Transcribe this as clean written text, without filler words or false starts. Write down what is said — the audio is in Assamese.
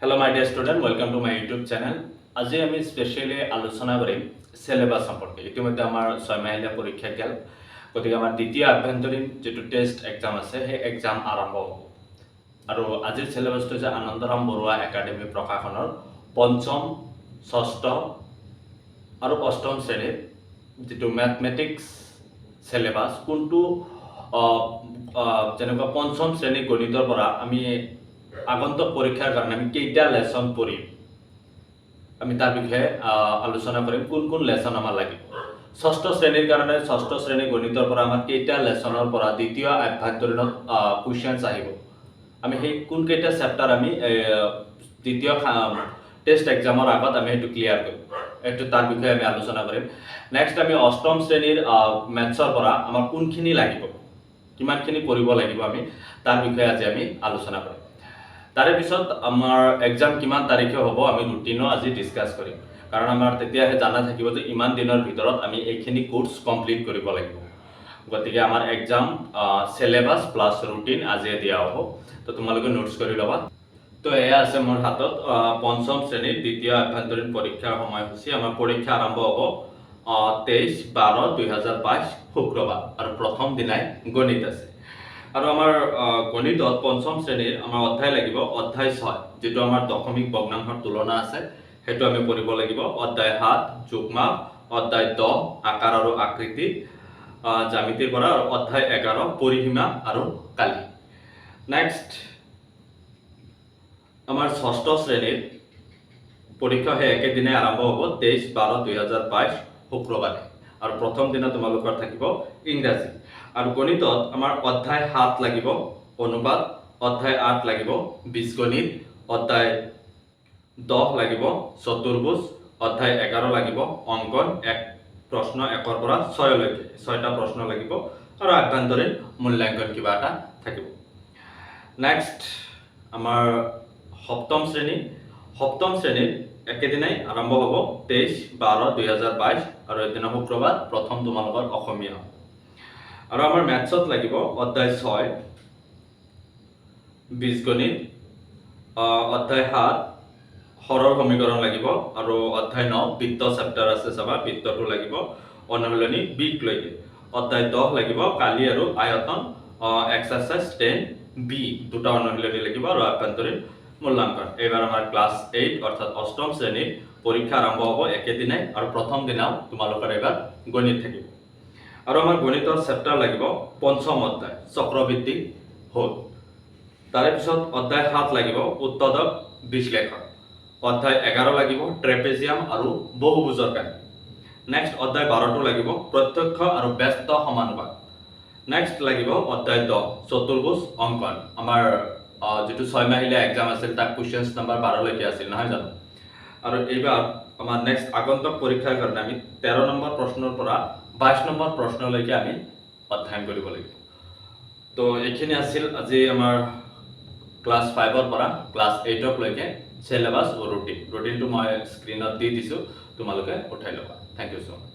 Hello my dear student, welcome to my YouTube channel. আজি আমি স্পেশালি আলোচনা কৰিম সিলেবাস সম্পৰ্কে। ইতিমধ্যে আমাৰ 6 মাহিলীয়া পৰীক্ষা গেল। গতিকে আমাৰ দ্বিতীয় আভ্যন্তৰীণ যেটো টেষ্ট এক্সাম আছে সেই এক্সাম আৰম্ভ হ'ব। আৰু আজিৰ সিলেবাসটো যে আনন্দৰাম বৰুৱা একাডেমি প্ৰকাশনৰ পঞ্চম, ষষ্ঠ আৰু অষ্টম শ্ৰেণীৰ যেটো ম্যাথমেটিক্স সিলেবাস কোনটো যেনেকুৱা পঞ্চম শ্ৰেণী গণিতৰ পৰা আমি আগন্তুক পৰীক্ষাৰ কাৰণে আমি কেইটা লেসন পঢ়িম আমি তাৰ বিষয়ে আলোচনা কৰিম কোন লেসন আমাৰ লাগিব ষষ্ঠ শ্ৰেণীৰ কাৰণে ষষ্ঠ শ্ৰেণী গণিতৰ পৰা আমাৰ কেইটা লেসনৰ পৰা দ্বিতীয় আভ্যন্তৰীণ কোৱেশ্চনছ আহিব আমি সেই কোন কেইটা চেপ্টাৰ আমি দ্বিতীয় টেষ্ট এক্সামৰ আগত আমি এটো ক্লিয়াৰ কৰিম এটো তাৰ বিষয়ে আমি আলোচনা কৰিম নেক্সট আমি অষ্টম শ্ৰেণীৰ ম্যাথছৰ পৰা আমাৰ কোনখিনি লাগিব কিমানখিনি পঢ়িব লাগিব আমি তাৰ বিষয়ে আজি আমি আলোচনা কৰিম তাৰে পিছত আমাৰ এক্সাম কিমান তাৰিখে হ'ব আমি ৰুটিনো আজি ডিসকাস কৰিম কাৰণ আমাৰ তেতিয়াহে জানা থাকিব যে ইমান দিনৰ ভিতৰত আমি এইখিনি কোৰ্স কমপ্লিট কৰিব লাগিব গতিকে আমাৰ এক্সাম সিলেবাস প্লাস ৰুটিন আজি দিয়া হ'ব তো তোমালোকে নোটস কৰি লবা তো এয়া আছে মোৰ হাতত পঞ্চম শ্ৰেণীৰ দ্বিতীয় আভ্যন্তৰীণ পৰীক্ষাৰ সময়সূচী আমাৰ পৰীক্ষা আৰম্ভ হ'ব 23/12/2022 শুক্ৰবাৰ আৰু প্ৰথম দিনাই গণিত আছে আৰু আমাৰ গণিতত পঞ্চম শ্ৰেণীৰ আমাৰ অধ্যায় লাগিব অধ্যায় 6 যেটো আমাৰ দশমিক ভগ্নাংশৰ তুলনা আছে হেতু আমি পঢ়িব লাগিব অধ্যায় 7 যোগমাপ অধ্যায় 10 আকাৰ আৰু আকৃতি জ্যামিতিৰ পৰা আৰু অধ্যায় 11 পৰিসীমা আৰু কালি নেক্সট আমাৰ ষষ্ঠ শ্ৰেণীৰ পৰীক্ষা হে একেদিনে আৰম্ভ হ'ব 23/12/2022 শুক্ৰবাৰে আৰু প্ৰথম দিনা তোমালোকৰ থাকিব ইংৰাজী আৰু গণিতত আমাৰ অধ্যায় 7 লাগিব অনুপাত অধ্যায় 8 লাগিব বীজগণিত অধ্যায় 10 লাগিব চতুৰ্ভুজ অধ্যায় 11 লাগিব অঙ্কন এক প্ৰশ্ন 1 ৰ পৰা 6 লৈকে 6টা প্ৰশ্ন লাগিব আৰু আভ্যন্তৰীণ মূল্যাঙ্কন কিবা এটা থাকিব নেক্সট আমাৰ সপ্তম শ্ৰেণীৰ একেদিনাই আৰম্ভ হ'ব 23/12/2022 আৰু এদিনা শুক্ৰবাৰ প্ৰথম তোমালোকৰ অসমীয়া আৰু আমাৰ ম্যাথছত লাগিব অধ্যায় 6 বীজগণিত অধ্যায় 7 সৰল সমীকৰণ লাগিব আৰু অধ্যায় 9 বৃত্ত চেপ্টাৰ আছে চাবা বৃত্তটো লাগিব অনুশীলনী বিক লৈকে অধ্যায় 10 লাগিব কালি আৰু আয়তন এক্সাৰসাইজ 10 বি দুটা অনুশীলনী লাগিব আৰু আভ্যন্তৰীণ মূল্যাঙ্কন এবাৰ আমাৰ ক্লাস 8 অৰ্থাৎ অষ্টম শ্ৰেণীৰ পৰীক্ষা আৰম্ভ হ'ব একেদিনাই আৰু প্ৰথম দিনাও তোমালোকৰ এবাৰ গণিত থাকিব আৰু আমাৰ গণিতৰ চেপ্টাৰ লাগিব পঞ্চম অধ্যায় চক্ৰবৃদ্ধি হল তাৰে পিছত অধ্যায় 7 লাগিব উৎপাদক বিশ্লেষণ অধ্যায় 11 লাগিব ট্ৰেপেজিয়াম আৰু বহুভুজৰ কাহিনী নেক্সট অধ্যায় 12টো লাগিব প্ৰত্যক্ষ আৰু ব্যস্ত সমানুপাত নেক্সট লাগিব অধ্যায় 10 চতুৰ্ভুজ অঙ্কন আমাৰ যেটো 6 মাহিলীয়া এক্সাম আছিল তাক কোৱেশ্চনছ নম্বৰ 12 লৈকে আছিল নহয় জানো আৰু এইবাৰ আমাৰ নেক্সট আগন্তুক পৰীক্ষাৰ কাৰণে আমি 13 নম্বৰ প্ৰশ্নৰ পৰা 22 নম্বৰ প্ৰশ্নলৈকে আমি অধ্যয়ন কৰিব লাগিব তো এইখিনি আছিল আজি আমাৰ ক্লাস 5 ৰ পৰা ক্লাস 8 লৈকে সিলেবাস আৰু ৰুটিনটো মই স্ক্ৰিনত দি দিছো তোমালোকে উঠাই লবা থ্যাংক ইউ সো মাচ